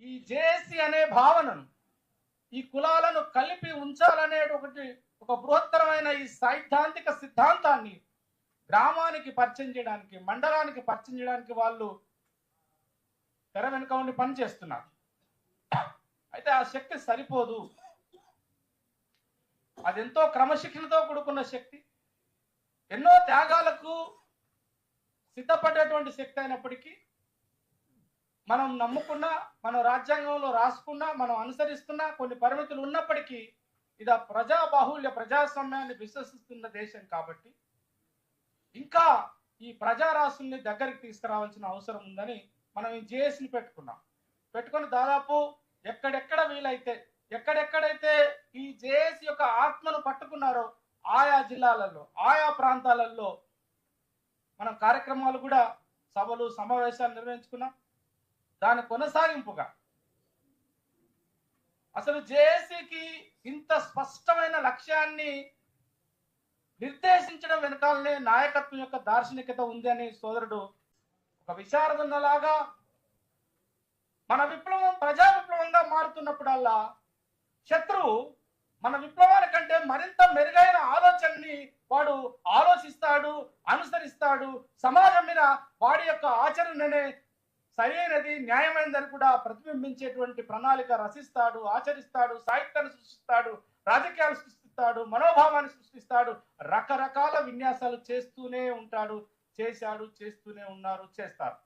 ఈ జేఏసీ అనే భావనను, ఈ కులాలను కలిపి ఉంచాలనే ఒక బృహత్తరమైన ఈ సైద్ధాంతిక సిద్ధాంతాన్ని గ్రామానికి పరిచయం చేయడానికి, మండలానికి పరిచయం చేయడానికి వాళ్ళు తెర వెనుక ఉండి పనిచేస్తున్నారు. అయితే ఆ శక్తి సరిపోదు. అదెంతో క్రమశిక్షణతో కూడుకున్న శక్తి, ఎన్నో త్యాగాలకు సిద్ధపడేటువంటి శక్తి అయినప్పటికీ మనం నమ్ముకున్నా, మన రాజ్యాంగంలో రాసుకున్నా, మనం అనుసరిస్తున్నా కొన్ని పరిమితులు ఉన్నప్పటికీ ఇది ప్రజా బాహుళ్య ప్రజాస్వామ్యాన్ని విశ్వసిస్తున్న దేశం కాబట్టి ఇంకా ఈ ప్రజారాశుల్ని దగ్గరికి తీసుకురావాల్సిన అవసరం ఉందని మనం ఈ జేఏసీని పెట్టుకొని దాదాపు ఎక్కడెక్కడ వీలైతే, ఎక్కడెక్కడైతే ఈ జేఏసీ యొక్క ఆత్మను పట్టుకున్నారో ఆయా జిల్లాలలో, ఆయా ప్రాంతాలలో మనం కార్యక్రమాలు కూడా, సభలు, సమావేశాలు నిర్వహించుకున్నాం. దాని కొనసాగింపుగా అసలు జేఏసీకి ఇంత స్పష్టమైన లక్ష్యాన్ని నిర్దేశించడం వెనకాలనే నాయకత్వం యొక్క దార్శనికత ఉంది అని సోదరుడు ఒక విచారదున్నలాగా మన విప్లవం ప్రజా విప్లవంగా మారుతున్నప్పుడల్లా శత్రువు మన విప్లవానికంటే మరింత మెరుగైన ఆలోచనని వాడు ఆలోచిస్తాడు, అనుసరిస్తాడు. సమాజం మీద వాడి యొక్క ఆచరణనే సరైనది, న్యాయమైనదని కూడా ప్రతిబింబించేటువంటి ప్రణాళిక రచిస్తాడు, ఆచరిస్తాడు, సాహిత్యాన్ని సృష్టిస్తాడు, రాజకీయాలు సృష్టిస్తాడు, మనోభావాన్ని సృష్టిస్తాడు, రకరకాల విన్యాసాలు చేస్తూనే ఉంటాడు, చేశాడు, చేస్తూనే ఉన్నారు, చేస్తారు.